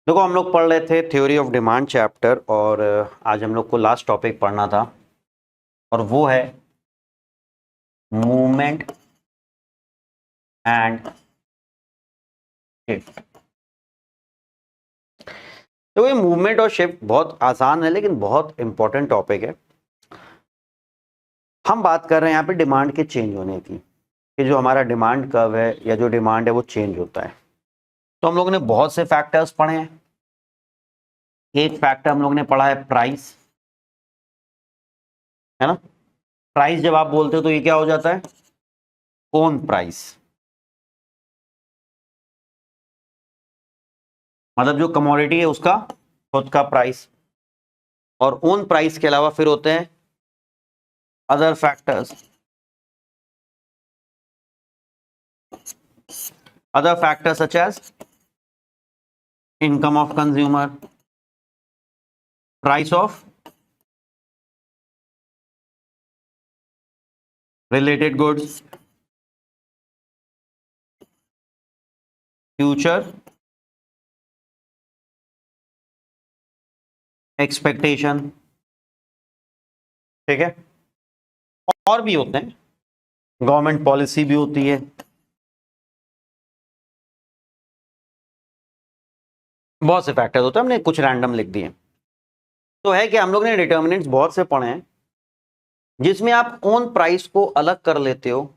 देखो हम लोग पढ़ रहे थे थ्योरी ऑफ डिमांड चैप्टर और आज हम लोग को लास्ट टॉपिक पढ़ना था और वो है मूवमेंट एंड शिफ्ट। तो ये मूवमेंट और शिफ्ट बहुत आसान है लेकिन बहुत इंपॉर्टेंट टॉपिक है। हम बात कर रहे हैं यहाँ पे डिमांड के चेंज होने की कि जो हमारा डिमांड कर्व है या जो डिमांड है वो चेंज होता है। तो हम लोगों ने बहुत से फैक्टर्स पढ़े हैं। एक फैक्टर हम लोग ने पढ़ा है प्राइस, है ना। प्राइस जब आप बोलते हो तो ये क्या हो जाता है, ओन प्राइस, मतलब जो कमोडिटी है उसका खुद का प्राइस। और ओन प्राइस के अलावा फिर होते हैं other factors, other factors such as income of consumer, price of related goods, future expectation, ठीक है। और भी होते हैं, गवर्नमेंट पॉलिसी भी होती है, बहुत से फैक्टर्स होते हैं, हमने कुछ रैंडम लिख दिए। तो है कि हम लोग ने डिटर्मिनेंट्स बहुत से पढ़े हैं जिसमें आप ओन प्राइस को अलग कर लेते हो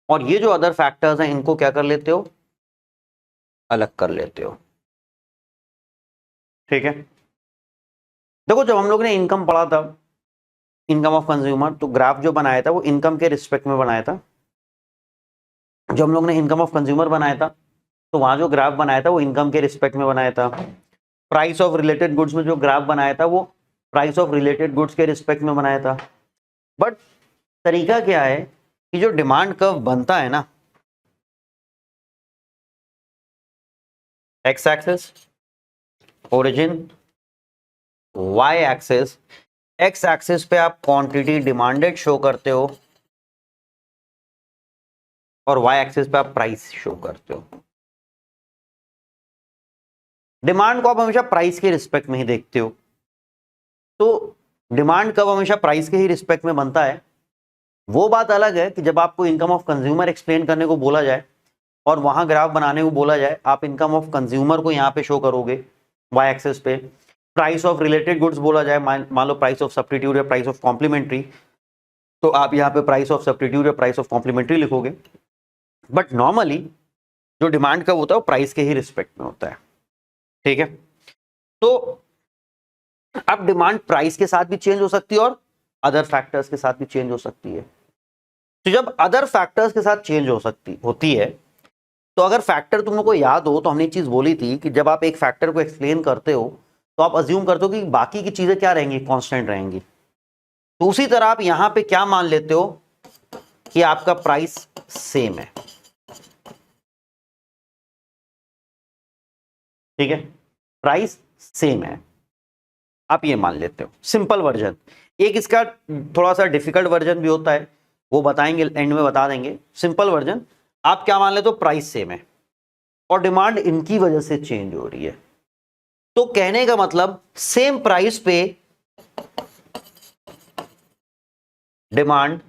और ये जो अदर फैक्टर्स हैं इनको क्या कर लेते हो, अलग कर लेते हो, ठीक है। देखो जब हम लोग ने इनकम पढ़ा था, इनकम ऑफ कंज्यूमर, तो ग्राफ जो बनाया था वो इनकम के रिस्पेक्ट में बनाया था। जो हम लोग ने इनकम ऑफ कंज्यूमर बनाया था तो वहां जो ग्राफ बनाया था वो इनकम के रिस्पेक्ट में बनाया था। प्राइस ऑफ रिलेटेड गुड्स में जो ग्राफ बनाया था वो प्राइस ऑफ रिलेटेड गुड्स के रिस्पेक्ट में बनाया था। बट तरीका क्या है कि जो डिमांड कर्व बनता है ना, X axis origin, Y axis, X axis पे आप क्वांटिटी डिमांडेड शो करते हो और वाई एक्सिस पे आप प्राइस शो करते हो। डिमांड को आप हमेशा प्राइस के रिस्पेक्ट में ही देखते हो, तो डिमांड कर्व हमेशा प्राइस के ही रिस्पेक्ट में बनता है। वो बात अलग है कि जब आपको इनकम ऑफ कंज्यूमर एक्सप्लेन करने को बोला जाए और वहां ग्राफ बनाने को बोला जाए, आप इनकम ऑफ कंज्यूमर को यहाँ पे शो करोगे वाई एक्सिस पे, प्राइस ऑफ रिलेटेड गुड्स बोला जाए, मान लो प्राइस ऑफ सब्स्टिट्यूट या प्राइस ऑफ कॉम्प्लीमेंट्री, तो आप यहाँ पे प्राइस ऑफ सब्स्टिट्यूट या प्राइस ऑफ कॉम्प्लीमेंट्री लिखोगे। बट नॉर्मली जो डिमांड का होता है वो प्राइस के ही रिस्पेक्ट में होता है, ठीक है। तो अब डिमांड प्राइस के साथ भी चेंज हो सकती है और अदर फैक्टर्स के साथ भी चेंज हो सकती है। तो जब अदर फैक्टर्स के साथ चेंज होती है, तो अगर फैक्टर तुम लोग को याद हो तो हमने एक चीज बोली थी कि जब आप एक फैक्टर को एक्सप्लेन करते हो तो आप अज्यूम करते हो कि बाकी की चीजें क्या रहेंगी, कांस्टेंट रहेंगी। तो उसी तरह आप यहां पे क्या मान लेते हो कि आपका प्राइस सेम है, ठीक है, प्राइस सेम है, आप ये मान लेते हो। Simple version. एक इसका थोड़ा सा डिफिकल्ट वर्जन भी होता है, वो बताएंगे, एंड में बता देंगे। सिंपल वर्जन, आप क्या मान लेते हो, प्राइस सेम है और डिमांड इनकी वजह से चेंज हो रही है। तो कहने का मतलब सेम प्राइस पे डिमांड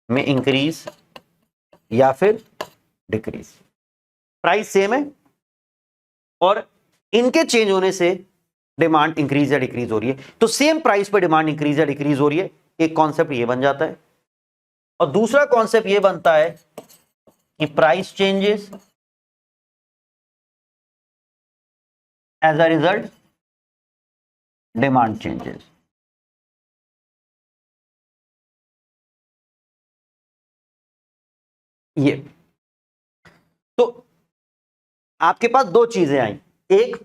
में इंक्रीज या फिर डिक्रीज। प्राइस सेम है और इनके चेंज होने से डिमांड इंक्रीज या डिक्रीज हो रही है, तो सेम प्राइस पे डिमांड इंक्रीज या डिक्रीज हो रही है। एक कॉन्सेप्ट ये बन जाता है और दूसरा कॉन्सेप्ट ये बनता है कि price changes as a result demand changes. ये तो आपके पास दो चीजें आई, एक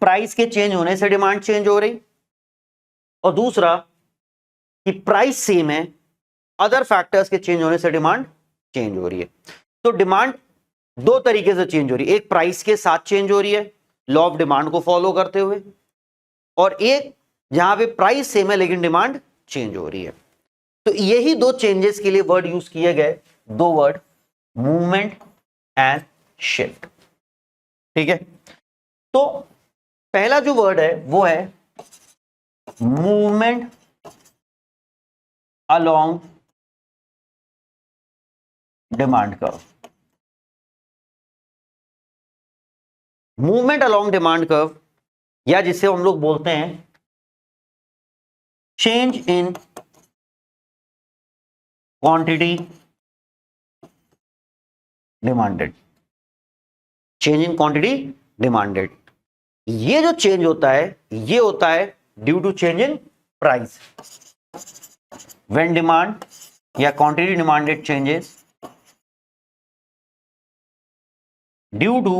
प्राइस के चेंज होने से डिमांड चेंज हो रही और दूसरा कि प्राइस सेम है, अदर फैक्टर्स के चेंज होने से डिमांड चेंज हो रही है। तो डिमांड दो तरीके से चेंज हो रही है, एक प्राइस के साथ चेंज हो रही है लॉ ऑफ डिमांड को फॉलो करते हुए, और एक जहां पे प्राइस सेम है लेकिन डिमांड चेंज हो रही है। तो यही दो चेंजेस के लिए वर्ड यूज किए गए, दो वर्ड, मूवमेंट एंड शिफ्ट, ठीक है। तो पहला जो वर्ड है वो है movement along demand curve. Movement along demand curve, या जिसे हम लोग बोलते हैं change in quantity demanded. Change in quantity demanded, ये जो चेंज होता है ये होता है due to change in price. When demand या quantity demanded changes due to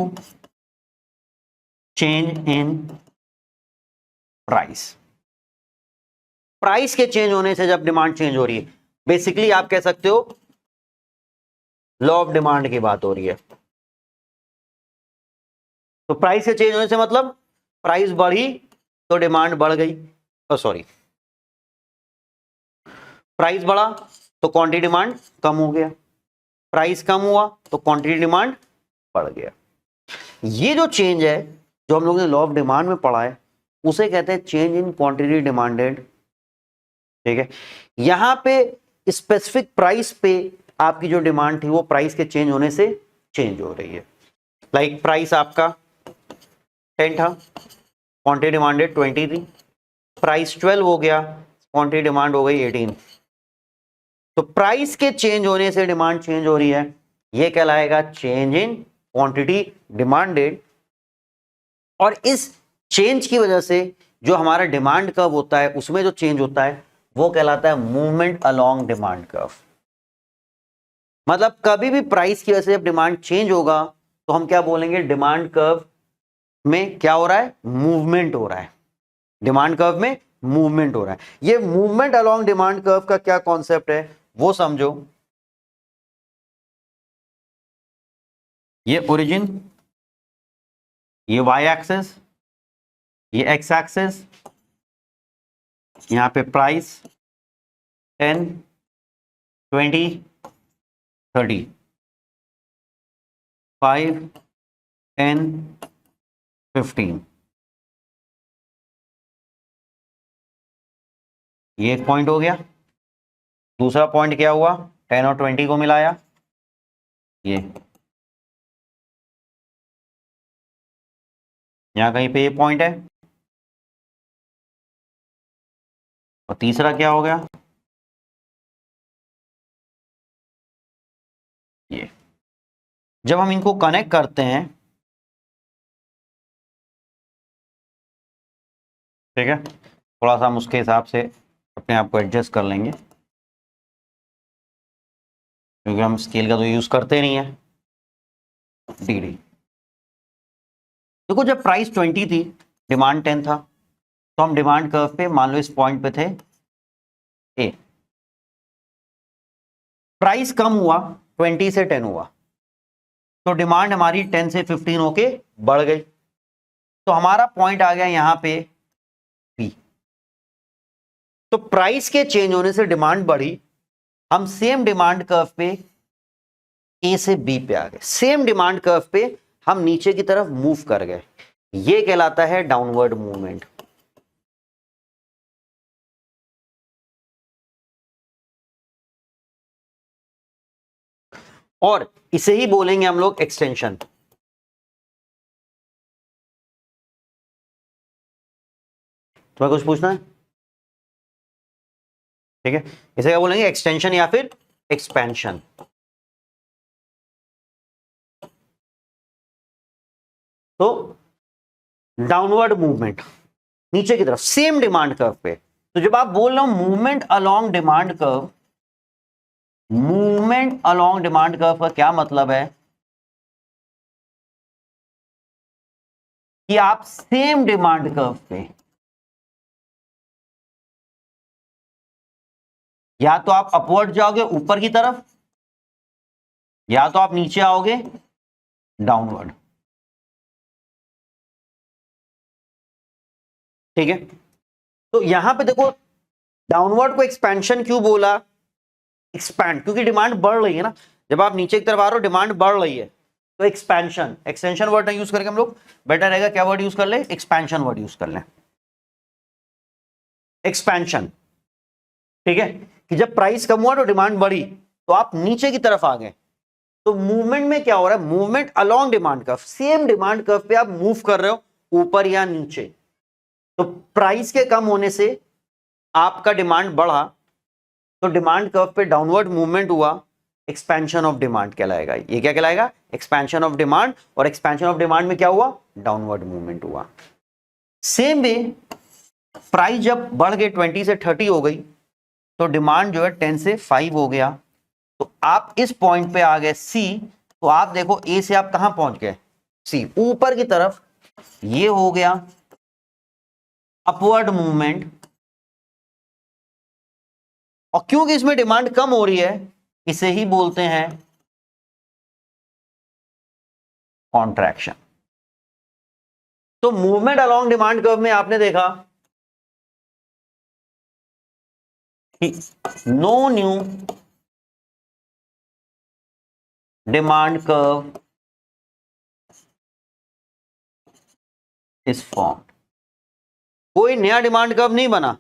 change in price. Price के चेंज होने से जब डिमांड चेंज हो रही है, बेसिकली आप कह सकते हो लॉ ऑफ डिमांड की बात हो रही है। तो प्राइस के चेंज होने से मतलब प्राइस बढ़ी तो डिमांड बढ़ गई, सॉरी प्राइस बढ़ा तो क्वांटिटी डिमांड कम हो गया, प्राइस कम हुआ तो क्वांटिटी डिमांड बढ़ गया। ये जो चेंज है जो हम लोगों ने लॉ ऑफ डिमांड में पढ़ा है उसे कहते हैं चेंज इन क्वांटिटी डिमांडेड। ठीक है, यहां पे स्पेसिफिक प्राइस पे आपकी जो डिमांड थी वो प्राइस के चेंज होने से चेंज हो रही है। लाइक प्राइस आपका 10 था, क्वांटिटी डिमांडेड 20 थी, प्राइस 12 हो गया, क्वांटिटी डिमांड हो गई 18। तो प्राइस के चेंज होने से डिमांड चेंज हो रही है, ये कहलाएगा चेंज इन क्वांटिटी डिमांडेड। और इस चेंज की वजह से जो हमारा डिमांड कर्व होता है उसमें जो चेंज होता है वो कहलाता है मूवमेंट अलोंग डिमांड कर्व। मतलब कभी भी प्राइस की वजह से जब डिमांड चेंज होगा तो हम क्या बोलेंगे, डिमांड कर्व में क्या हो रहा है, मूवमेंट हो रहा है। डिमांड कर्व में मूवमेंट हो रहा है। ये मूवमेंट अलोंग डिमांड कर्व का क्या कॉन्सेप्ट है वो समझो। ये ओरिजिन, ये वाई एक्सिस, ये एक्स एक्सिस, यहां पे प्राइस 10, 20, 30, 5, 10, 15। ये एक पॉइंट हो गया। दूसरा पॉइंट क्या हुआ, 10 और 20 को मिलाया, ये यहां कहीं पे ये पॉइंट है। और तीसरा क्या हो गया, ये। जब हम इनको कनेक्ट करते हैं, ठीक है, थोड़ा सा हम उसके हिसाब से अपने आप को एडजस्ट कर लेंगे क्योंकि हम स्केल का तो यूज करते नहीं है। डिग्री देखो, जब प्राइस 20 थी, डिमांड 10 था, तो हम डिमांड कर्व पे मान लो इस पॉइंट पे थे ए। प्राइस कम हुआ, 20 से 10 हुआ, तो डिमांड हमारी 10 से 15 होके बढ़ गई, तो हमारा पॉइंट आ गया यहां पे बी। तो प्राइस के चेंज होने से डिमांड बढ़ी, हम सेम डिमांड कर्व पे ए से बी पे आ गए, सेम डिमांड कर्व पे हम नीचे की तरफ मूव कर गए। ये कहलाता है डाउनवर्ड मूवमेंट। और इसे ही बोलेंगे हम लोग एक्सटेंशन। तुम्हें कुछ पूछना है? ठीक है, इसे क्या बोलेंगे, एक्सटेंशन या फिर एक्सपेंशन। तो डाउनवर्ड मूवमेंट नीचे की तरफ सेम डिमांड कर्व पे। तो जब आप बोल रहे हो movement along demand curve, movement along demand curve का क्या मतलब है कि आप सेम डिमांड कर्व पे या तो आप अपवर्ड जाओगे ऊपर की तरफ, या तो आप नीचे आओगे डाउनवर्ड। ठीक है, तो यहां पे देखो डाउनवर्ड को एक्सपेंशन क्यों बोला, एक्सपैंड क्योंकि डिमांड बढ़ रही है ना। जब आप नीचे की तरफ आ रहे हो डिमांड बढ़ रही है, तो एक्सपेंशन, एक्सटेंशन वर्ड नहीं यूज करके हम लोग बेटर रहेगा क्या वर्ड यूज कर ले, एक्सपेंशन वर्ड यूज कर ले, एक्सपेंशन। ठीक है, कि जब प्राइस कम हुआ तो डिमांड बढ़ी तो आप नीचे की तरफ आ गए। तो मूवमेंट में क्या हो रहा है, movement along demand curve, same demand curve पे आप मूव कर रहे हो ऊपर या नीचे। तो प्राइस के कम होने से आपका डिमांड बढ़ा तो डिमांड कर्व पे डाउनवर्ड मूवमेंट हुआ, एक्सपेंशन ऑफ डिमांड कहलाएगा। ये क्या कहलाएगा, एक्सपेंशन ऑफ डिमांड। और एक्सपेंशन ऑफ डिमांड में क्या हुआ, डाउनवर्ड मूवमेंट हुआ। सेम वे प्राइस जब बढ़ गई 20 से 30 हो गई तो डिमांड जो है 10 से 5 हो गया। तो आप इस पॉइंट पे आ गए सी, तो आप देखो ए से आप कहां पहुंच गए, सी, ऊपर की तरफ। ये हो गया अपवर्ड मूवमेंट। और क्योंकि इसमें डिमांड कम हो रही है इसे ही बोलते हैं कॉन्ट्रैक्शन। तो मूवमेंट अलोंग डिमांड कर्व में आपने देखा कि no new demand curve is formed, कोई नया डिमांड कर्व नहीं बना।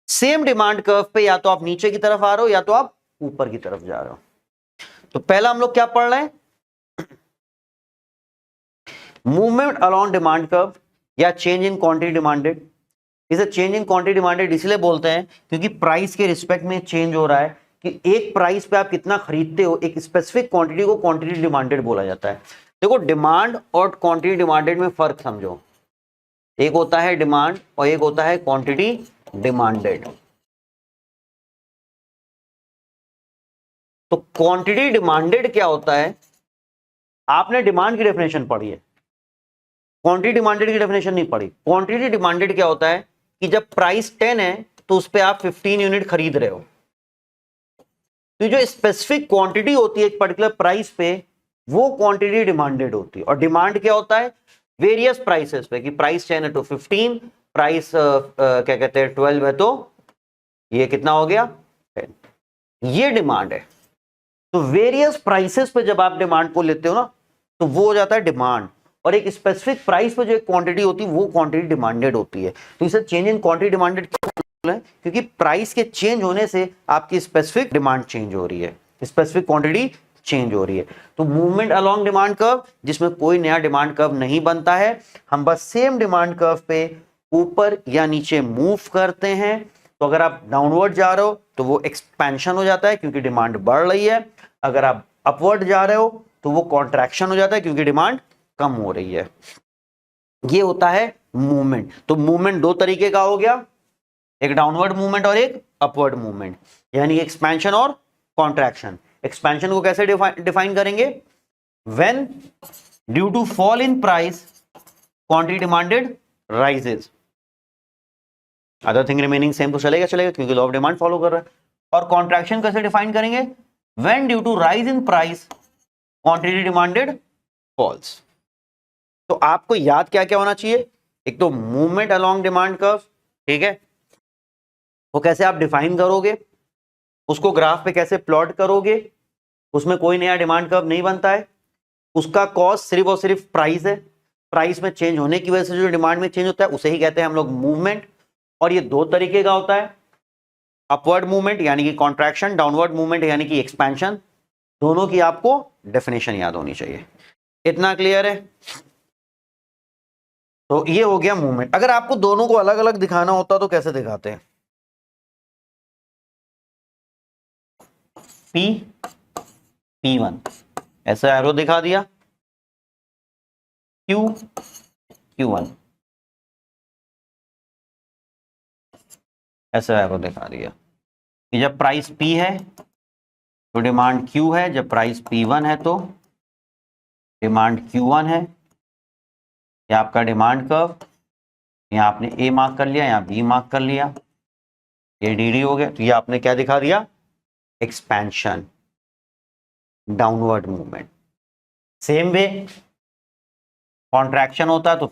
सेम डिमांड कर्व पे या तो आप नीचे की तरफ आ रहे हो या तो आप ऊपर की तरफ जा रहे हो। तो पहला हम लोग क्या पढ़ रहे हैं, मूवमेंट अलोंग डिमांड कर्व या चेंज इन क्वांटिटी डिमांडेड। इसे चेंज इन क्वांटिटी डिमांडेड इसलिए बोलते हैं क्योंकि प्राइस के रिस्पेक्ट में चेंज हो रहा है कि एक प्राइस पे आप कितना खरीदते हो, एक स्पेसिफिक क्वांटिटी को क्वांटिटी डिमांडेड बोला जाता है। देखो डिमांड और क्वांटिटी डिमांडेड में फर्क समझो, एक होता है डिमांड और एक होता है क्वांटिटी डिमांडेड। तो क्वांटिटी डिमांडेड क्या होता है, आपने डिमांड की डेफिनेशन पढ़ी है, क्वांटिटी डिमांडेड की डेफिनेशन नहीं पढ़ी। क्वांटिटी डिमांडेड क्या होता है कि जब प्राइस 10 है तो उस पर आप 15 यूनिट खरीद रहे हो। तो जो स्पेसिफिक क्वांटिटी होती है एक पर्टिकुलर प्राइस पे वो क्वांटिटी डिमांडेड होती है। और डिमांड क्या होता है, वेरियस प्राइसेस पे, कि प्राइस 10 है तो 15, प्राइस क्या कहते हैं 12 है तो ये कितना हो गया 10, ये डिमांड है। तो वेरियस प्राइसेस पे जब आप डिमांड को लेते हो ना तो वो हो जाता है डिमांड। और एक स्पेसिफिक प्राइस पे जो एक क्वांटिटी होती है वो क्वांटिटी डिमांडेड होती है। तो इसे चेंज इन क्वांटिटी डिमांडेड क्यों है, क्योंकि प्राइस के चेंज होने से आपकी स्पेसिफिक डिमांड चेंज हो रही है, स्पेसिफिक क्वांटिटी चेंज हो रही है। तो मूवमेंट अलोंग डिमांड कर्व जिसमें कोई नया डिमांड कर्व नहीं बनता है, हम बस सेम डिमांड कर्व पे ऊपर या नीचे मूव करते हैं। तो अगर आप डाउनवर्ड जा रहे हो तो वो एक्सपेंशन हो जाता है क्योंकि डिमांड बढ़ रही है, अगर आप अपवर्ड जा रहे हो तो वो कॉन्ट्रैक्शन हो जाता है क्योंकि डिमांड कम हो रही है। ये होता है मूवमेंट। तो मूवमेंट दो तरीके का हो गया, एक डाउनवर्ड मूवमेंट और एक अपवर्ड मूवमेंट, यानी एक्सपेंशन और कॉन्ट्रैक्शन। एक्सपेंशन को कैसे डिफाइन करेंगे, when due to fall in price quantity demanded rises, other thing remaining same तो चलेगा क्योंकि लॉ ऑफ डिमांड फॉलो कर रहा है। और कॉन्ट्रैक्शन कैसे डिफाइन करेंगे, when due to rise in price quantity demanded falls. तो आपको याद क्या क्या होना चाहिए, एक तो मूवमेंट अलोंग डिमांड कर्व, ठीक है, वो कैसे आप डिफाइन करोगे, उसको ग्राफ पे कैसे प्लॉट करोगे, उसमें कोई नया डिमांड कर्व नहीं बनता है, उसका कॉज सिर्फ और सिर्फ प्राइस है, प्राइस में चेंज होने की वजह से जो डिमांड में चेंज होता है उसे ही कहते हैं हम लोग मूवमेंट। और ये दो तरीके का होता है, अपवर्ड मूवमेंट यानी कि कॉन्ट्रैक्शन, डाउनवर्ड मूवमेंट यानी कि एक्सपेंशन। दोनों की आपको डेफिनेशन याद होनी चाहिए। इतना क्लियर है। तो ये हो गया मूवमेंट। अगर आपको दोनों को अलग अलग दिखाना होता तो कैसे दिखाते हैं, P P1 ऐसा एरो दिखा दिया, Q Q1 ऐसा एरो दिखा दिया कि जब प्राइस P है तो डिमांड Q है, जब प्राइस P1 है तो डिमांड Q1 है। ये आपका डिमांड कर्व, यहाँ आपने A मार्क कर लिया, यहाँ B मार्क कर लिया, ये DD हो गया। तो ये आपने क्या दिखा दिया, expansion, downward movement. Same way contraction होता है तो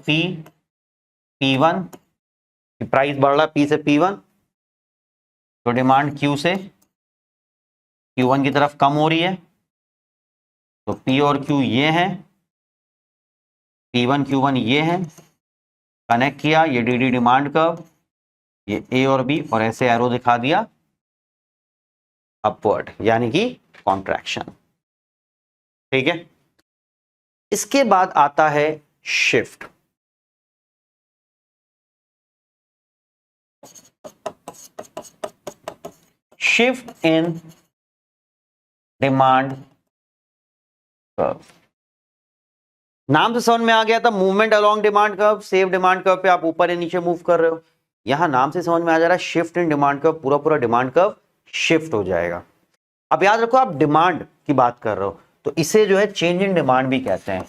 P1 प्राइस बढ़ रहा P से P1 तो डिमांड Q से Q1 की तरफ कम हो रही है, तो P और Q ये हैं, P1 Q1 ये है, कनेक्ट किया, ये DD डिमांड कर्व, ये A और B, और ऐसे एरो दिखा दिया अपवर्ड, यानी कि कॉन्ट्रैक्शन। ठीक है, इसके बाद आता है shift. Shift in demand curve. नाम से समझ में आ गया था, movement along demand curve, same demand curve पे आप ऊपर या नीचे मूव कर रहे हो। यहां नाम से समझ में आ जा रहा है शिफ्ट इन डिमांड कर्व, पूरा पूरा डिमांड कर्व शिफ्ट हो जाएगा। अब याद रखो आप डिमांड की बात कर रहे हो, तो इसे जो है चेंज इन डिमांड भी कहते हैं।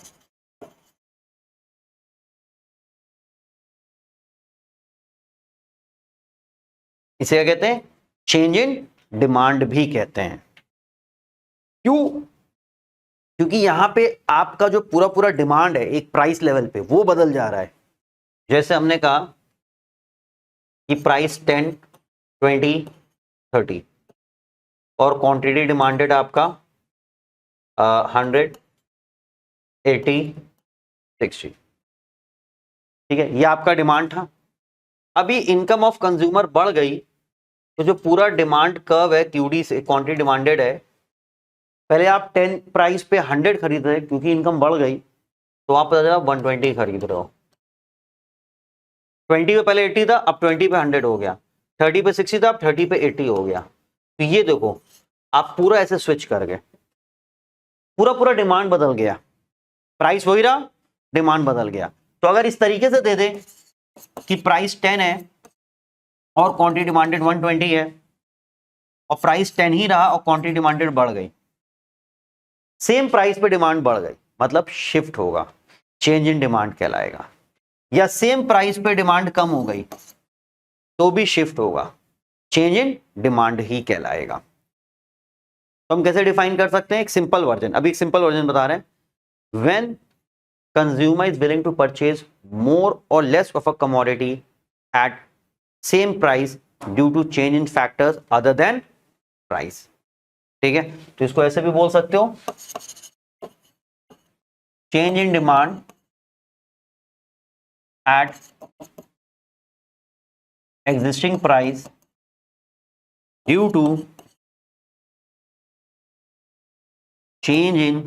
इसे क्या कहते हैं? चेंज इन डिमांड भी कहते हैं। क्यों? क्योंकि यहां पे आपका जो पूरा पूरा डिमांड है एक प्राइस लेवल पे, वो बदल जा रहा है। जैसे हमने कहा कि प्राइस 10, 20, 30 और क्वांटिटी डिमांडेड आपका 100, 80, 60। ठीक है, ये आपका डिमांड था। अभी इनकम ऑफ कंज्यूमर बढ़ गई, तो जो पूरा डिमांड कर्व है QD से क्वांटिटी डिमांडेड है, पहले आप 10 प्राइस पे 100 खरीद रहे, क्योंकि इनकम बढ़ गई तो आप 120 खरीद रहे हो। 20 पे पहले 80 था, अब 20 पे 100 हो गया। 30 पे 60 था, अब 30 पे 80 हो गया। तो ये देखो आप पूरा ऐसे स्विच कर गए, पूरा पूरा डिमांड बदल गया, प्राइस वही रहा, डिमांड बदल गया। तो अगर इस तरीके से दे दे कि प्राइस 10 है और क्वांटिटी डिमांडेड 120 है, और प्राइस 10 ही रहा और क्वांटिटी डिमांडेड बढ़ गई, सेम प्राइस पे डिमांड बढ़ गई, मतलब शिफ्ट होगा, चेंज इन डिमांड कहलाएगा। या सेम प्राइस पे डिमांड कम हो गई तो भी शिफ्ट होगा, चेंज इन डिमांड ही कहलाएगा। तो हम कैसे डिफाइन कर सकते हैं? एक सिंपल वर्जन, अभी एक सिंपल वर्जन बता रहे हैं। When consumer is willing to purchase more और less of a commodity at same price due to change in factors other than price. ठीक है, तो इसको ऐसे भी बोल सकते हो, change in demand at existing price due to change in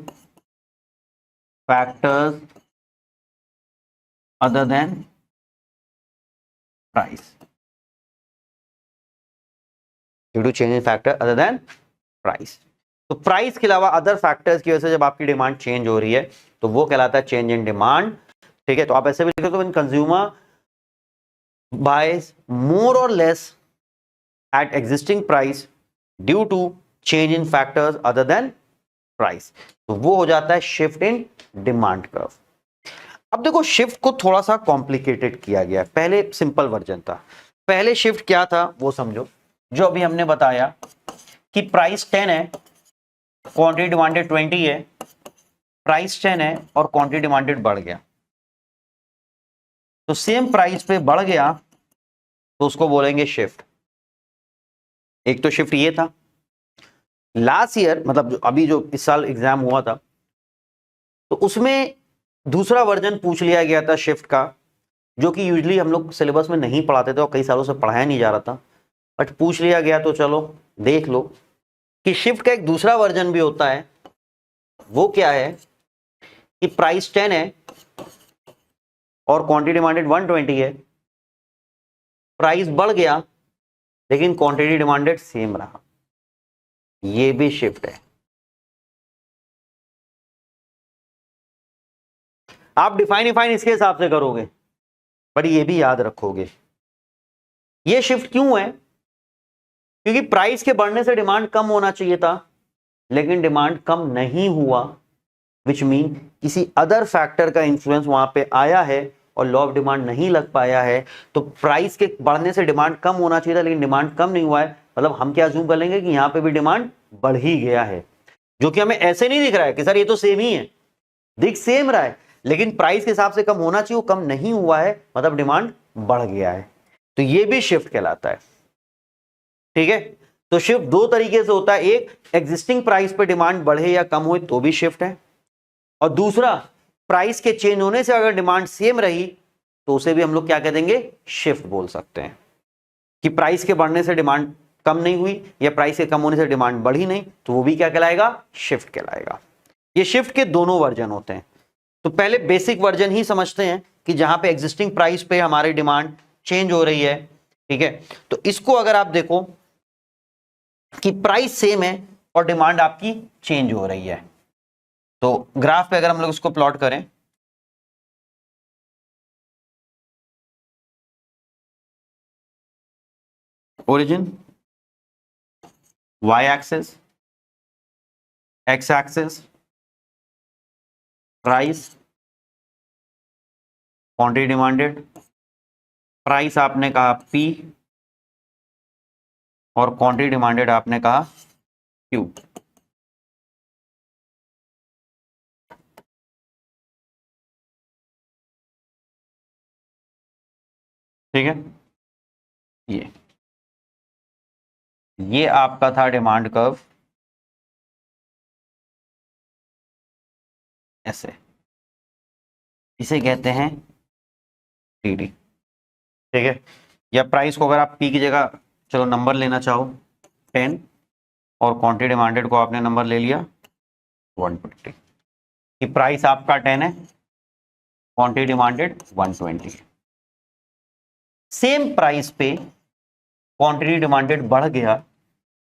factors other than price, due to change in factor other than price। तो प्राइस के अलावा अदर फैक्टर्स की वजह से जब आपकी डिमांड चेंज हो रही है तो वो कहलाता है चेंज इन डिमांड। ठीक है, तो आप ऐसे भी लिख सकते हो, consumer buys more or less at existing price due to change in factors other than price, तो वो हो जाता है शिफ्ट इन डिमांड कर्व। अब देखो शिफ्ट को थोड़ा सा कॉम्प्लिकेटेड किया गया, पहले सिंपल वर्जन था। पहले शिफ्ट क्या था वो समझो, जो अभी हमने बताया कि प्राइस 10 है, क्वांटिटी डिमांडेड 20 है, प्राइस 10 है और क्वांटिटी डिमांडेड बढ़ गया, तो सेम प्राइस पे बढ़ गया तो उसको बोलेंगे शिफ्ट। एक तो शिफ्ट ये था। लास्ट ईयर मतलब अभी जो इस साल एग्जाम हुआ था, तो उसमें दूसरा वर्जन पूछ लिया गया था शिफ्ट का, जो कि यूजुअली हम लोग सिलेबस में नहीं पढ़ाते थे और कई सालों से पढ़ाया नहीं जा रहा था, बट पूछ लिया गया तो चलो देख लो कि शिफ्ट का एक दूसरा वर्जन भी होता है। वो क्या है कि प्राइस 10 है और क्वांटिटी डिमांडेड 120 है, प्राइस बढ़ गया लेकिन क्वांटिटी डिमांडेड सेम रहा, ये भी शिफ्ट है। आप डिफाइन इसके हिसाब से करोगे, पर ये भी याद रखोगे ये शिफ्ट क्यों है, क्योंकि प्राइस के बढ़ने से डिमांड कम होना चाहिए था, लेकिन डिमांड कम नहीं हुआ, विच मीन किसी अदर फैक्टर का इंफ्लुएंस वहां पे आया है और लॉ ऑफ डिमांड नहीं लग पाया है। तो प्राइस के बढ़ने से डिमांड कम होना चाहिए था, लेकिन डिमांड कम नहीं हुआ है, मतलब हम क्या अज्यूम कर लेंगे कि यहां पे भी डिमांड बढ़ ही गया है, जो कि हमें ऐसे नहीं दिख रहा है कि सर ये तो सेम ही है, दिख सेम रहा है, लेकिन प्राइस के हिसाब से कम होना चाहिए, वो कम नहीं हुआ है, मतलब डिमांड बढ़ गया है, तो ये भी शिफ्ट कहलाता है। ठीक है, तो शिफ्ट दो तरीके से होता है, एक एग्जिस्टिंग प्राइस पे डिमांड बढ़े या कम हो तो भी शिफ्ट है, और दूसरा प्राइस के चेंज होने से अगर डिमांड सेम रही तो उसे भी हम लोग क्या कह देंगे, शिफ्ट बोल सकते हैं। कि प्राइस के बढ़ने से डिमांड कम नहीं हुई या प्राइस के कम होने से डिमांड बढ़ी नहीं, तो वो भी क्या कहलाएगा, शिफ्ट कहलाएगा। ये शिफ्ट के दोनों वर्जन होते हैं। तो पहले बेसिक वर्जन ही समझते हैं कि जहां पे एग्जिस्टिंग प्राइस पे हमारी डिमांड चेंज हो रही है, ठीक है। तो इसको अगर आप देखो कि प्राइस सेम है और डिमांड आपकी चेंज हो रही है, तो ग्राफ पे अगर हम लोग इसको प्लॉट करें, origin, Y axis, X axis, price, quantity demanded, price आपने कहा P और क्वांटिटी डिमांडेड आपने कहा Q। ठीक है, ये आपका था डिमांड कर्व ऐसे, इसे कहते हैं टीडी। ठीक है, या प्राइस को अगर आप P की जगह चलो नंबर लेना चाहो 10 और क्वांटिटी डिमांडेड को आपने नंबर ले लिया 120, कि प्राइस आपका 10 है, क्वांटिटी डिमांडेड 120। सेम प्राइस पे क्वांटिटी डिमांडेड बढ़ गया,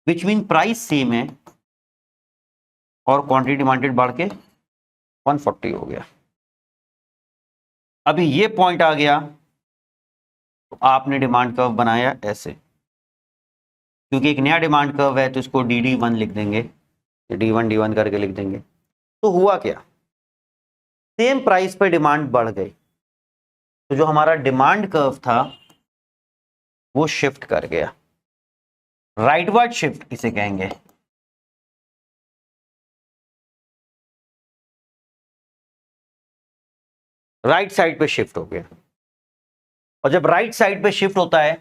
विच मीन प्राइस सेम है और क्वांटिटी डिमांडेड बढ़ के 140 हो गया। अभी ये पॉइंट आ गया तो आपने डिमांड कर्व बनाया ऐसे, क्योंकि एक नया डिमांड कर्व है तो इसको DD1 लिख देंगे, D1 D1 करके लिख देंगे। तो हुआ क्या, सेम प्राइस पे डिमांड बढ़ गई, तो जो हमारा डिमांड कर्व था वो शिफ्ट कर गया, राइटवर्ड शिफ्ट इसे कहेंगे। राइट साइड पे शिफ्ट हो गया, और जब राइट साइड पे शिफ्ट होता है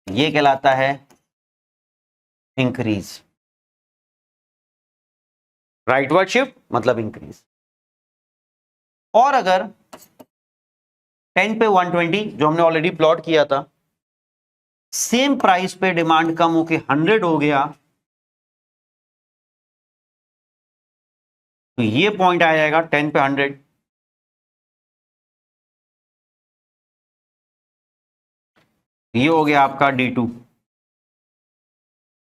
ये कहलाता है इंक्रीज। राइटवर्ड शिफ्ट मतलब इंक्रीज। और अगर 10 पे 120 जो हमने ऑलरेडी प्लॉट किया था, सेम प्राइस पे डिमांड कम होके 100 हो गया, तो ये पॉइंट आ जाएगा 10 पे 100, ये हो गया आपका D2।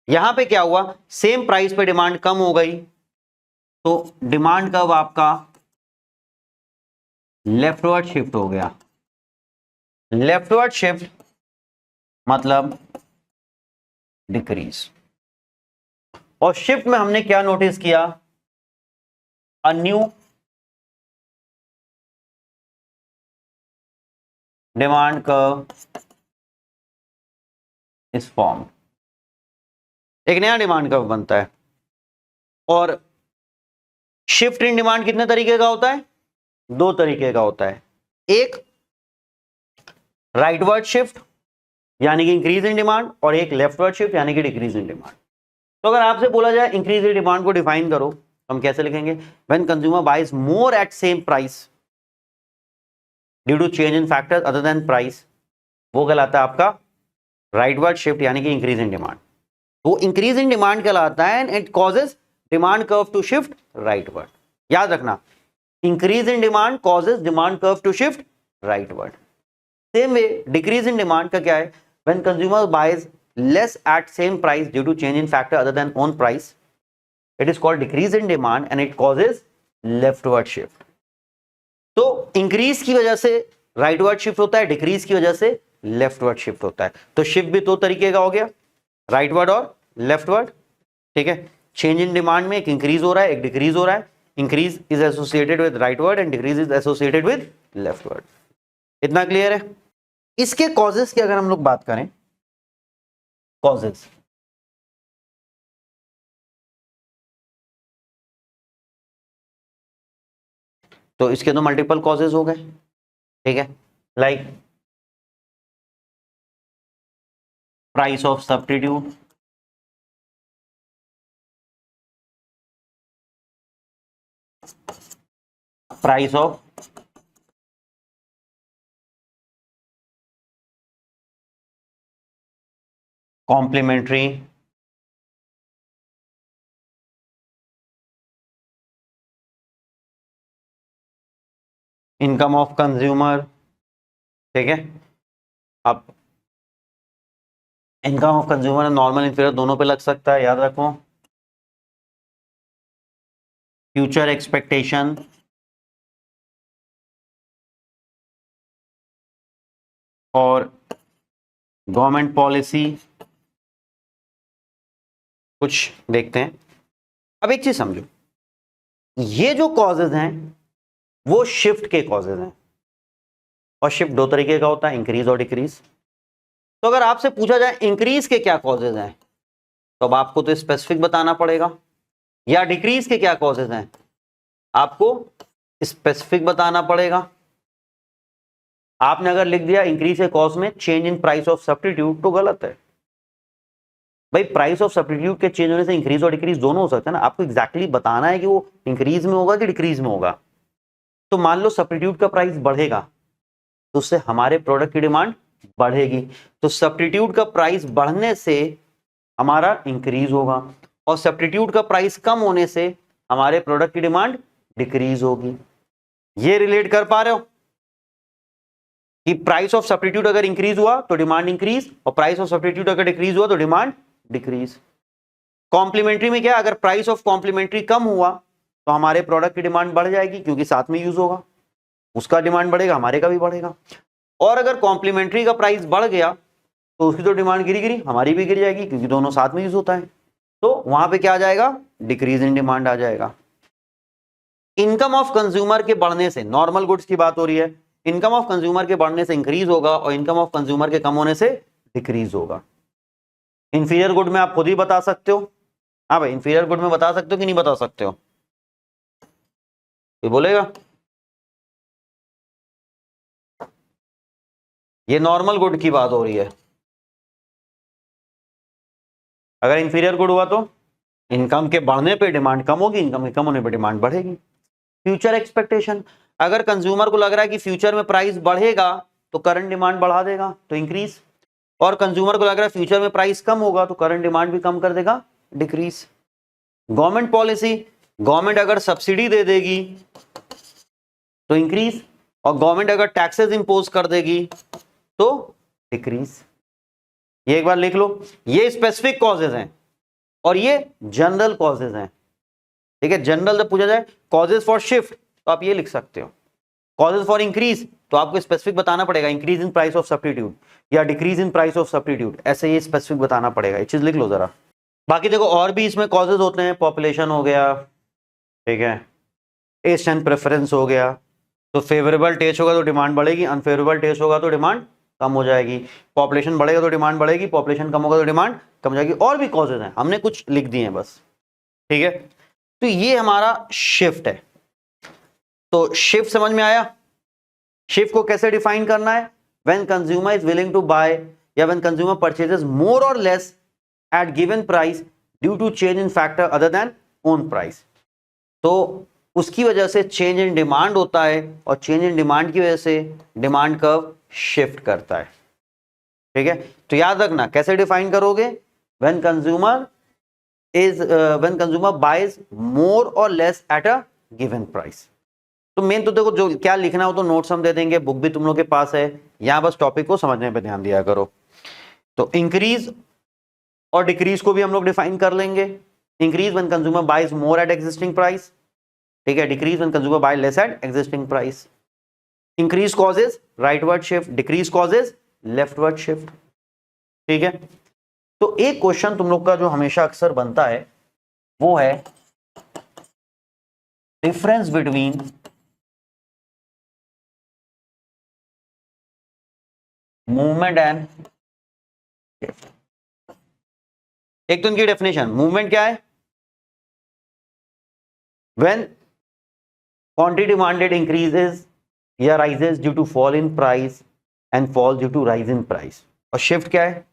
यहां पे क्या हुआ, सेम प्राइस पे डिमांड कम हो गई, तो डिमांड कर्व आपका लेफ्टवर्ड शिफ्ट हो गया। लेफ्टवर्ड शिफ्ट मतलब डिक्रीज। और शिफ्ट में हमने क्या नोटिस किया, अ new demand curve is form, एक नया डिमांड कर्व बनता है। और शिफ्ट इन डिमांड कितने तरीके का होता है, दो तरीके का होता है। एक राइटवर्ड शिफ्ट यानी कि इंक्रीज इन डिमांड, और एक लेफ्टवर्ड शिफ्ट यानी कि डिक्रीज इन डिमांड। तो अगर आपसे बोला जाए इंक्रीज इन डिमांड को डिफाइन करो, तो हम कैसे लिखेंगे, when consumer buys more at same price due to change in factors other than price, वो कहलाता है आपका राइटवर्ड शिफ्ट यानी कि इंक्रीज इन डिमांड। वो इंक्रीज इन डिमांड कहलाता है and it causes demand curve to shift rightward. याद रखना, increase in demand causes demand curve to shift rightward. Same way decrease in demand का क्या है, when consumer buys less at same price due to change in factor other than own price, it is called decrease in demand and it causes leftward shift। तो increase की वजह से rightward shift होता है, decrease की वजह से leftward shift होता है। तो शिफ्ट भी दो तरीके का हो गया, राइटवर्ड और लेफ्टवर्ड। ठीक है, चेंज इन डिमांड में एक इंक्रीज हो रहा है, एक डिक्रीज हो रहा है। Increase is associated with rightward and decrease is associated with leftward. इतना क्लियर है। इसके कॉजेस की अगर हम लोग बात करें, कॉजेस, तो इसके तो मल्टीपल कॉजेस हो गए। ठीक है, like price of substitute, price of complementary income of consumer. ठीक है, अब income of consumer normal inferior दोनों पे लग सकता है, याद रखो। फ्यूचर एक्सपेक्टेशन और गवर्नमेंट पॉलिसी कुछ देखते हैं। अब एक चीज समझो, ये जो कॉजेज हैं वो शिफ्ट के कॉजेज हैं, और शिफ्ट दो तरीके का होता है, इंक्रीज और डिक्रीज। तो अगर आपसे पूछा जाए इंक्रीज के क्या कॉजेज हैं, तो अब आपको तो स्पेसिफिक बताना पड़ेगा, या डिक्रीज के क्या कॉजेज हैं आपको स्पेसिफिक बताना पड़ेगा। आपने अगर लिख दिया इंक्रीज के कॉज में change in price of substitute, तो गलत है भाई। प्राइस ऑफ सब्स्टिट्यूट के चेंज होने से इंक्रीज और डिक्रीज दोनों हो सकते हैं ना। आपको एग्जैक्टली बताना है कि वो इंक्रीज में होगा कि डिक्रीज में होगा। तो मान लो सब्स्टिट्यूट का प्राइस बढ़ेगा तो उससे हमारे प्रोडक्ट की डिमांड बढ़ेगी, तो सब्स्टिट्यूट का प्राइस बढ़ने से हमारा इंक्रीज होगा, और सब्स्टिट्यूट का प्राइस कम होने से हमारे प्रोडक्ट की डिमांड डिक्रीज होगी। ये रिलेट कर पा रहे हो कि प्राइस ऑफ सब्स्टिट्यूट अगर इंक्रीज हुआ तो डिमांड इंक्रीज, और प्राइस ऑफ सब्स्टिट्यूट अगर डिक्रीज हुआ तो डिमांड डिक्रीज। कॉम्प्लीमेंट्री में क्या, अगर प्राइस ऑफ कॉम्प्लीमेंट्री कम हुआ तो हमारे प्रोडक्ट की डिमांड बढ़ जाएगी क्योंकि साथ में यूज होगा, उसका डिमांड बढ़ेगा, हमारे का भी बढ़ेगा। और अगर कॉम्प्लीमेंट्री का प्राइस बढ़ गया तो उसकी तो डिमांड गिरी हमारी भी गिर जाएगी क्योंकि दोनों साथ में यूज होता है, तो वहां पे क्या आ जाएगा, डिक्रीज इन डिमांड आ जाएगा। इनकम ऑफ कंज्यूमर के बढ़ने से, नॉर्मल गुड्स की बात हो रही है, इनकम ऑफ कंज्यूमर के बढ़ने से इंक्रीज होगा और इनकम ऑफ कंज्यूमर के कम होने से डिक्रीज होगा। इंफीरियर गुड में आप खुद ही बता सकते हो। हाँ भाई, इंफीरियर गुड में बता सकते हो कि नहीं बता सकते हो, ये बोलेगा। ये नॉर्मल गुड की बात हो रही है। अगर इंफीरियर गुड हुआ तो इनकम के बढ़ने पे डिमांड कम होगी, इनकम के कम होने पे डिमांड बढ़ेगी। फ्यूचर एक्सपेक्टेशन, अगर कंज्यूमर को लग रहा है कि फ्यूचर में प्राइस बढ़ेगा तो करंट डिमांड बढ़ा देगा, तो इंक्रीज। और कंज्यूमर को लग रहा है फ्यूचर में प्राइस कम होगा तो करंट डिमांड भी कम कर देगा, डिक्रीज। गवर्नमेंट पॉलिसी, गवर्नमेंट अगर सब्सिडी दे देगी तो इंक्रीज, और गवर्नमेंट अगर टैक्सेस इंपोज कर देगी तो डिक्रीज। ये एक बार लिख लो, ये स्पेसिफिक कॉजेज हैं और ये जनरल कॉजेज हैं। ठीक है, जनरल जब पूछा जाए कॉजेज फॉर शिफ्ट तो आप ये लिख सकते हो, कॉजेज फॉर इंक्रीज तो आपको स्पेसिफिक बताना पड़ेगा, increase in price of substitute या decrease in price of substitute, ऐसे ये स्पेसिफिक बताना पड़ेगा। ये चीज लिख लो जरा। बाकी देखो और भी इसमें कॉजेज होते हैं, पॉपुलेशन हो गया, ठीक है, टेस्ट एंड प्रेफरेंस हो गया। तो फेवरेबल टेस्ट होगा तो डिमांड बढ़ेगी, अनफेवरेबल टेस्ट होगा तो डिमांड कम हो जाएगी। पॉपुलेशन बढ़ेगा तो डिमांड बढ़ेगी, पॉपुलेशन कम होगा तो डिमांड कम हो जाएगी। और भी कॉजेज हैं, हमने कुछ लिख दिए हैं बस। ठीक है, तो ये हमारा शिफ्ट है। तो शिफ्ट समझ में आया। शिफ्ट को कैसे डिफाइन करना है, when consumer is willing to buy या व्हेन कंज्यूमर परचेजेस मोर और less at given price due to change in factor other than own price. तो उसकी वजह से चेंज इन डिमांड होता है, और चेंज इन डिमांड की वजह से डिमांड कर्व शिफ्ट करता है। ठीक है, तो याद रखना कैसे डिफाइन करोगे, व्हेन कंज्यूमर बाइज मोर और less at a given price. तो मेन तो देखो जो क्या लिखना हो तो नोट्स हम दे देंगे, बुक भी तुम लोग के पास है, यहां बस टॉपिक को समझने पे ध्यान दिया करो। तो इंक्रीज और डिक्रीज को भी हम लोग डिफाइन कर लेंगे। Increase when consumer buys more at existing price, ठीक है, decrease when consumer buy less at existing price. Increase causes rightward shift, decrease causes leftward shift. ठीक है, तो एक क्वेश्चन तुम लोग का जो हमेशा अक्सर बनता है वो है difference between movement and shift. एक तो इनकी डेफिनेशन, मूवमेंट क्या है, व्हेन क्वांटिटी डिमांडेड इंक्रीजेस या rises due to fall in price and fall due to rise in price. और शिफ्ट क्या है,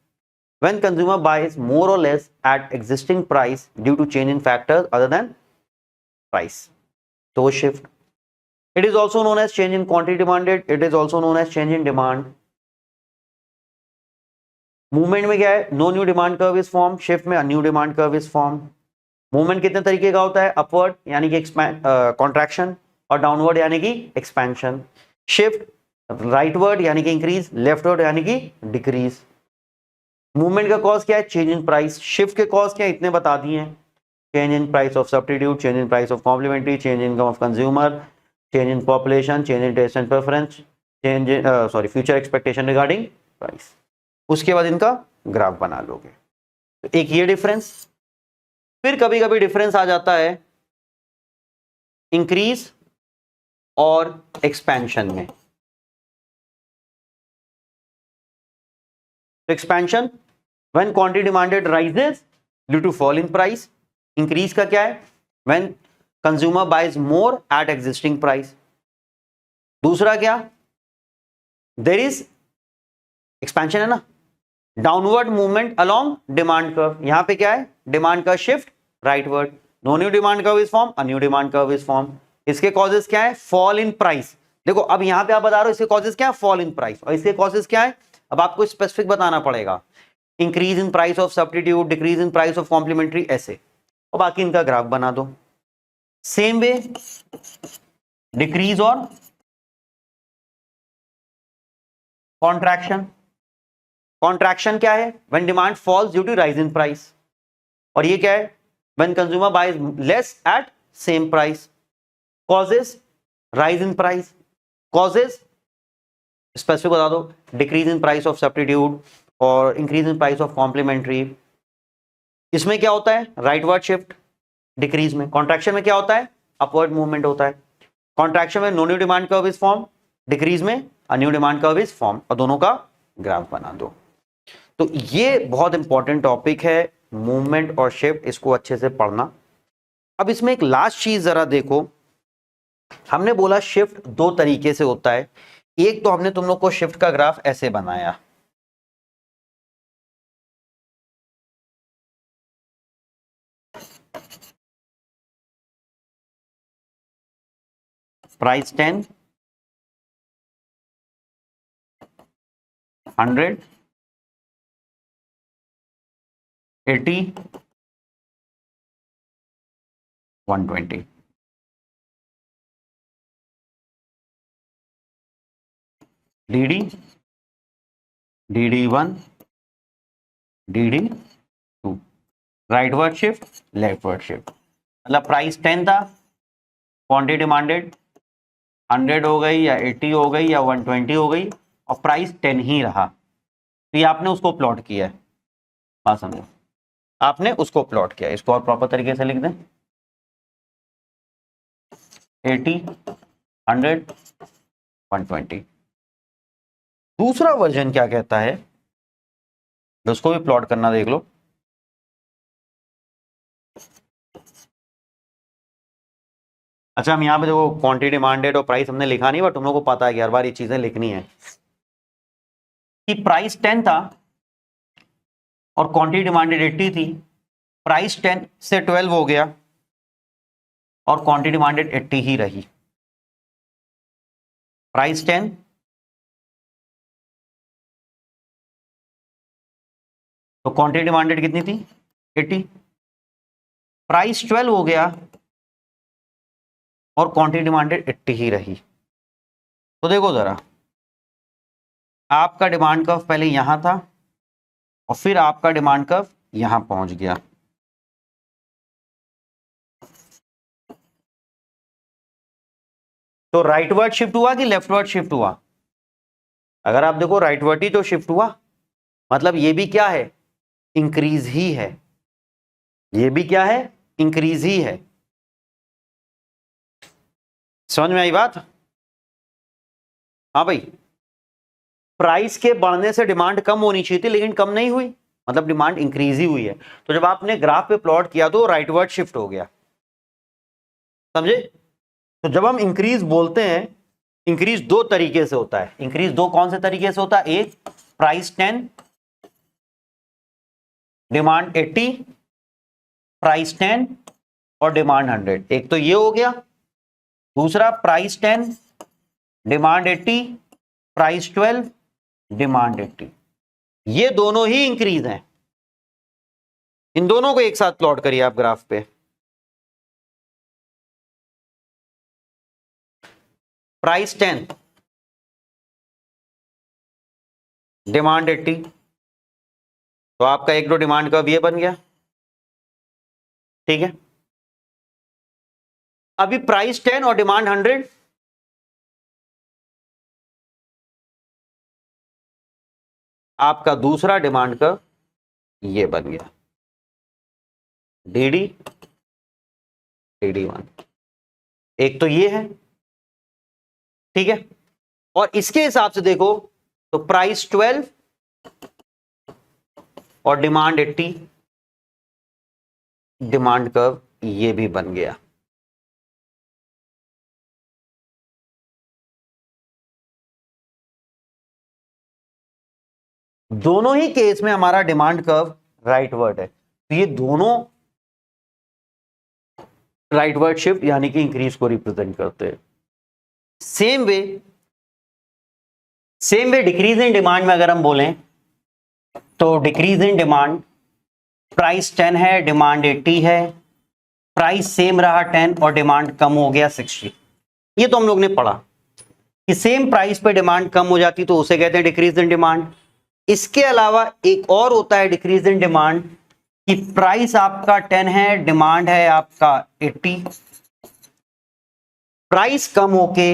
व्हेन कंज्यूमर बाइज मोर और less at existing price due to change in factors other than price, तो वो shift. It is also known as change in quantity demanded. It is also known as change in demand. Movement में क्या है? No new demand curve is form. Shift में a new demand curve is form. Movement कितने तरीके का होता है? Upward यानी कि कॉन्ट्रैक्शन, और डाउनवर्ड यानी कि एक्सपेंशन. शिफ्ट राइटवर्ड यानी कि इंक्रीज, लेफ्टवर्ड यानी कि डिक्रीज. मूवमेंट का कॉज क्या है? Change in price. शिफ्ट के कॉज क्या है? इतने बता दिए हैं. Change in price of substitute, change in price of complementary, change in income of consumer, change in population, change in taste and preference, change in future expectation regarding price. उसके बाद इनका ग्राफ बना लोगे. तो एक ये डिफरेंस. फिर कभी कभी डिफरेंस आ जाता है इंक्रीज और एक्सपेंशन में. Expansion when quantity demanded rises due to fall in price. Increase का क्या है? When consumer buys more at existing price. दूसरा क्या? देयर इज एक्सपेंशन है ना, downward movement along demand curve. यहां पे क्या है? डिमांड का shift rightward. No new demand curve is form, a new demand curve is form. इसके कॉजेस क्या है? Fall in price. देखो अब यहां पे आप बता रहे हो इसके कॉजेस क्या है? Fall in price. और इसके कॉजेस क्या है? अब आपको स्पेसिफिक बताना पड़ेगा. Increase in price of substitute, decrease in price of complementary, ऐसे. और बाकी इनका ग्राफ बना दो. सेम वे डिक्रीज और कॉन्ट्रैक्शन. कॉन्ट्रैक्शन क्या है? When demand falls due to rise in price. और ये क्या है? When consumer buys less at same price. Causes rise in price. Causes specific बता दो. Decrease in price of substitute और increase in price of complementary. इसमें क्या होता है? राइटवर्ड शिफ्ट डिक्रीज में. कॉन्ट्रैक्शन में क्या होता है? अपवर्ड मूवमेंट होता है. कॉन्ट्रैक्शन में no new demand curve is form, decrease में a new demand curve is form. और दोनों का ग्राफ बना दो. तो ये बहुत इंपॉर्टेंट टॉपिक है, मूवमेंट और शिफ्ट. इसको अच्छे से पढ़ना. अब इसमें एक लास्ट चीज जरा देखो. हमने बोला शिफ्ट दो तरीके से होता है. एक तो हमने तुम लोग को शिफ्ट का ग्राफ ऐसे बनाया, price 10, 100, 80, 120. DD, DD1, DD2. Rightward shift, leftward shift. मतलब प्राइस 10 था, क्वांटिटी डिमांडेड 100 हो गई या 80 हो गई या 120 हो गई, और प्राइस 10 ही रहा. तो ये आपने उसको प्लॉट किया है. बात समझो, आपने उसको प्लॉट किया. इसको और प्रॉपर तरीके से लिख दें. 80, 100, 120. दूसरा वर्जन क्या कहता है, उसको भी प्लॉट करना देख लो. अच्छा, हम यहाँ पे देखो क्वांटिटी डिमांडेड और प्राइस हमने लिखा नहीं, बट तुम लोगों को पता है कि हर बार ये चीजें लिखनी है. कि प्राइस 10 था और क्वांटिटी डिमांडेड 80 थी. प्राइस 10 से 12 हो गया और क्वांटिटी डिमांडेड 80 ही रही. प्राइस 10 तो क्वांटिटी डिमांडेड कितनी थी? 80. प्राइस 12 हो गया और क्वांटिटी डिमांडेड 80 ही रही. तो देखो जरा, आपका डिमांड कर्व पहले यहां था और फिर आपका डिमांड कर्व यहां पहुंच गया. तो राइटवर्ड शिफ्ट हुआ कि लेफ्टवर्ड शिफ्ट हुआ? अगर आप देखो राइटवर्ड ही तो शिफ्ट हुआ. मतलब ये भी क्या है? इंक्रीज ही है. ये भी क्या है? इंक्रीज ही है. समझ में आई बात? हाँ भाई, प्राइस के बढ़ने से डिमांड कम होनी चाहिए थी, लेकिन कम नहीं हुई, मतलब डिमांड इंक्रीज ही हुई है. तो जब आपने ग्राफ पे प्लॉट किया तो राइटवर्ड शिफ्ट हो गया. समझे? तो जब हम इंक्रीज बोलते हैं, इंक्रीज दो तरीके से होता है. इंक्रीज दो कौन से तरीके से होता है? एक प्राइस 10, डिमांड 80, प्राइस 10 और डिमांड 100. एक तो ये हो गया. दूसरा प्राइस 10, डिमांड 80, प्राइस 12, डिमांड 80। ये दोनों ही इंक्रीज हैं। इन दोनों को एक साथ प्लॉट करिए आप ग्राफ पे। प्राइस 10, डिमांड 80, तो आपका एक दो डिमांड कर्व ये बन गया। ठीक है, अभी प्राइस 10 और डिमांड 100, आपका दूसरा डिमांड कर्व ये बन गया, DD, DD1। एक तो ये है, ठीक है, और इसके हिसाब से देखो तो प्राइस 12 और डिमांड 80, डिमांड कर्व ये भी बन गया। दोनों ही केस में हमारा डिमांड कर्व राइटवर्ड है, तो ये दोनों राइटवर्ड शिफ्ट यानी कि इंक्रीज को रिप्रेजेंट करते हैं। Same way decrease in demand में अगर हम बोलें तो डिक्रीज इन डिमांड, प्राइस 10 है, डिमांड 80 है, प्राइस सेम रहा 10 और डिमांड कम हो गया 60। ये तो हम लोग ने पढ़ा कि सेम प्राइस पे डिमांड कम हो जाती तो उसे कहते हैं डिक्रीज इन डिमांड। इसके अलावा एक और होता है डिक्रीज इन डिमांड कि प्राइस आपका 10 है, डिमांड है आपका 80, प्राइस कम होके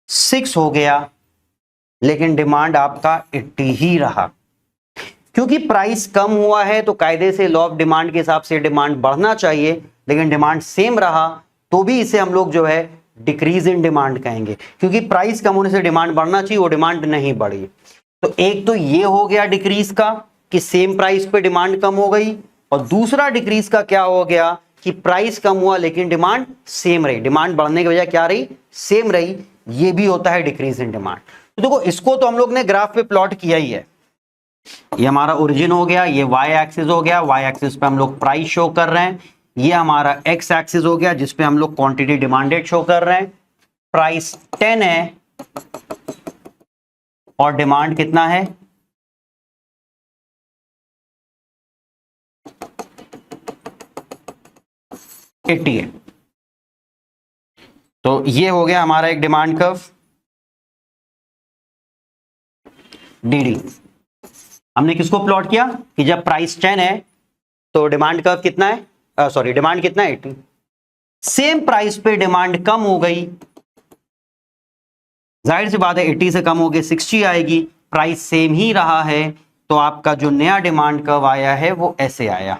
6 हो गया लेकिन डिमांड आपका 80 ही रहा। क्योंकि प्राइस कम हुआ है तो कायदे से लॉ ऑफ डिमांड के हिसाब से डिमांड बढ़ना चाहिए, लेकिन डिमांड सेम रहा तो भी इसे हम लोग जो है डिक्रीज इन डिमांड कहेंगे, क्योंकि प्राइस कम होने से डिमांड बढ़ना चाहिए, वो डिमांड नहीं बढ़ी। तो एक तो ये हो गया डिक्रीज का कि सेम प्राइस पे डिमांड कम हो गई, और दूसरा डिक्रीज का क्या हो गया कि प्राइस कम हुआ लेकिन डिमांड सेम रही, डिमांड बढ़ने की वजह क्या रही, सेम रही। ये भी होता है डिक्रीज इन डिमांड। तो देखो इसको तो हम लोग ने ग्राफ पे प्लॉट किया ही है। ये हमारा ओरिजिन हो गया, ये वाई एक्सिस हो गया, वाई एक्सिस पे हम लोग प्राइस शो कर रहे हैं। ये हमारा एक्स एक्सिस हो गया जिसपे हम लोग क्वांटिटी डिमांडेड शो कर रहे हैं। प्राइस 10 है और डिमांड कितना है, एट्टी है। तो ये हो गया हमारा एक डिमांड कर्व DD। हमने किसको प्लॉट किया कि जब प्राइस 10 है तो डिमांड कर्व कितना है, सॉरी डिमांड कितना है 80, सेम प्राइस पे डिमांड कम हो गई, जाहिर सी बात है 80 से कम हो गई 60 आएगी, प्राइस सेम ही रहा है तो आपका जो नया डिमांड कर्व आया है वो ऐसे आया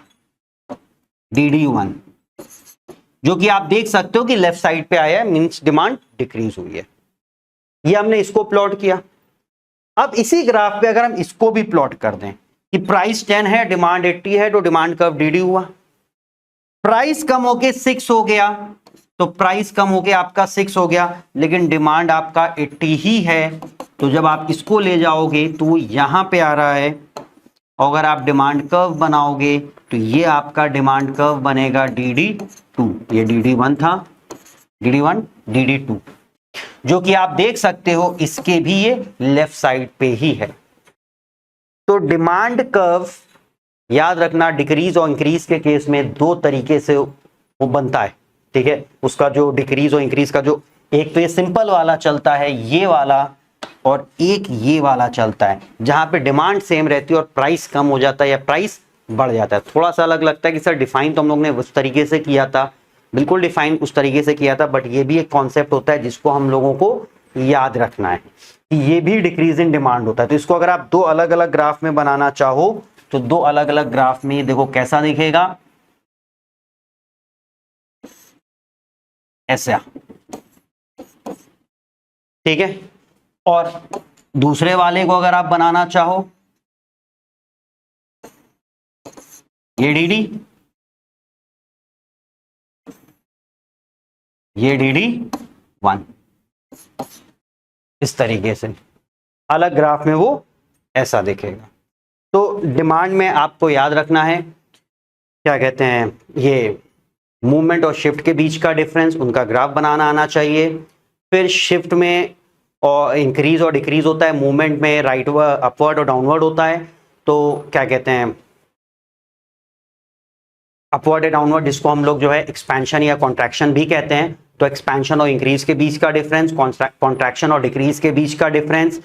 DD1, जो कि आप देख सकते हो कि लेफ्ट साइड पे आया है, मींस डिमांड डिक्रीज हुई है। ये हमने इसको प्लॉट किया। अब इसी ग्राफ पे अगर हम इसको भी प्लॉट कर दें कि प्राइस 10 है, डिमांड 80 है, तो डिमांड कर्व DD हुआ, प्राइस कम होके 6 हो गया तो प्राइस कम होके आपका 6 हो गया लेकिन डिमांड आपका 80 ही है। तो जब आप इसको ले जाओगे तो यहां पे आ रहा है, अगर आप डिमांड कर्व बनाओगे तो ये आपका डिमांड कर्व बनेगा DD2। ये DD1 था, DD1, DD2, जो कि आप देख सकते हो इसके भी ये लेफ्ट साइड पे ही है। तो डिमांड कर्व याद रखना डिक्रीज और इंक्रीज के केस में दो तरीके से वो बनता है, ठीक है। उसका जो डिक्रीज और इंक्रीज का जो एक तो ये सिंपल वाला चलता है ये वाला, और एक ये वाला चलता है जहां पे डिमांड सेम रहती है और प्राइस कम हो जाता है या प्राइस बढ़ जाता है। थोड़ा सा अलग लगता है कि सर डिफाइन तो हम लोग ने उस तरीके से किया था, बिल्कुल डिफाइन उस तरीके से किया था, बट ये भी एक कॉन्सेप्ट होता है जिसको हम लोगों को याद रखना है कि ये भी डिक्रीज इन डिमांड होता है। तो इसको अगर आप दो अलग अलग ग्राफ में बनाना चाहो तो दो अलग अलग ग्राफ में देखो कैसा दिखेगा, ऐसा, ठीक है। और दूसरे वाले को अगर आप बनाना चाहो ये DD, ये DD1, इस तरीके से अलग ग्राफ में वो ऐसा दिखेगा। तो डिमांड में आपको याद रखना है क्या कहते हैं, ये मूवमेंट और शिफ्ट के बीच का डिफरेंस, उनका ग्राफ बनाना आना चाहिए। फिर शिफ्ट में और इंक्रीज और डिक्रीज होता है, मूवमेंट में राइट अपवर्ड और डाउनवर्ड होता है। तो क्या कहते हैं, अपवर्ड या डाउनवर्ड, जिसको हम लोग जो है एक्सपेंशन या कॉन्ट्रैक्शन भी कहते हैं। तो एक्सपेंशन और इंक्रीज के बीच का डिफरेंस, कॉन्ट्रैक्शन और डिक्रीज के बीच का डिफरेंस।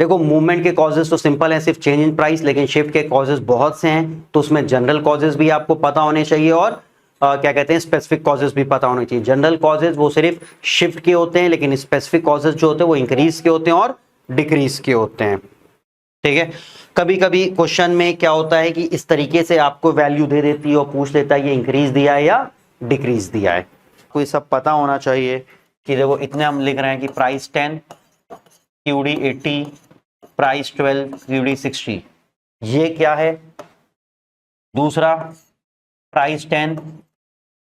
देखो मूवमेंट के कॉजेज तो सिंपल है, सिर्फ चेंज इन प्राइस, लेकिन शिफ्ट के कॉजेज बहुत से हैं, तो उसमें जनरल कॉजेज भी आपको पता होने चाहिए और क्या कहते हैं स्पेसिफिक कॉजेज भी पता होने चाहिए। जनरल कॉजेज वो सिर्फ शिफ्ट के होते हैं, लेकिन स्पेसिफिक कॉजेज जो होते हैं वो इंक्रीज के होते हैं और डिक्रीज के होते हैं। ठीक है, कभी कभी क्वेश्चन में क्या होता है कि इस तरीके से आपको वैल्यू दे देती है और पूछ लेता है ये इंक्रीज दिया है या डिक्रीज दिया है। कोई सब पता होना चाहिए कि देखो इतने हम लिख रहे हैं कि प्राइस 10, QD 80, प्राइस 12, QD 60, ये क्या है। दूसरा प्राइस 10,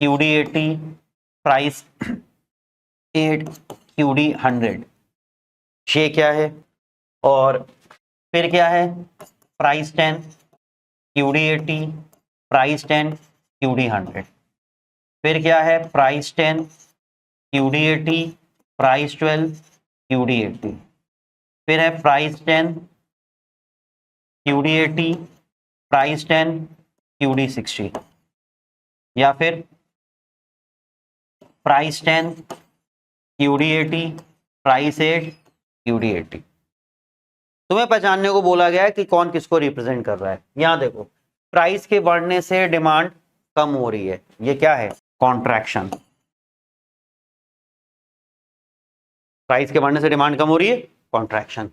QD 80, प्राइस 8, QD 100, ये क्या है। और फिर क्या है, प्राइस 10, QD 80, प्राइस 10, QD 100। फिर क्या है, प्राइस 10, QD 80, प्राइस 12, QD 80। फिर है प्राइस 10, QD 80, प्राइस 10, QD 60। या फिर प्राइस 10, QD 80, प्राइस 8, QD 80। तुम्हें पहचानने को बोला गया है कि कौन किसको रिप्रेजेंट कर रहा है। यहां देखो, प्राइस के बढ़ने से डिमांड कम हो रही है, ये क्या है, कॉन्ट्रैक्शन। प्राइस के बढ़ने से डिमांड कम हो रही है, कॉन्ट्रैक्शन।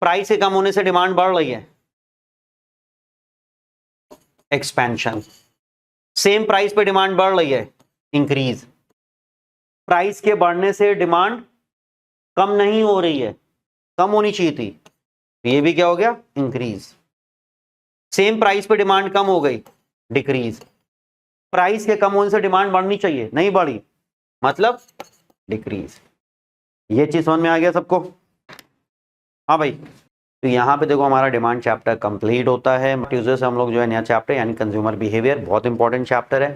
प्राइस के कम होने से डिमांड बढ़ रही है, एक्सपेंशन। सेम प्राइस पे डिमांड बढ़ रही है, इंक्रीज। प्राइस के बढ़ने से डिमांड कम नहीं हो रही है, कम होनी चाहिए थी, ये भी क्या हो गया, इंक्रीज। सेम प्राइस पे डिमांड कम हो गई, डिक्रीज। प्राइस के कम होने से डिमांड बढ़नी चाहिए, नहीं बढ़ी, मतलब डिक्रीज। ये चीज समझ में आ गया सबको। हाँ भाई, तो यहाँ पे देखो हमारा डिमांड चैप्टर कंप्लीट होता है। ट्यूसडे से हम लोग जो है नया चैप्टर यानी कंज्यूमर बिहेवियर, बहुत इंपॉर्टेंट चैप्टर है।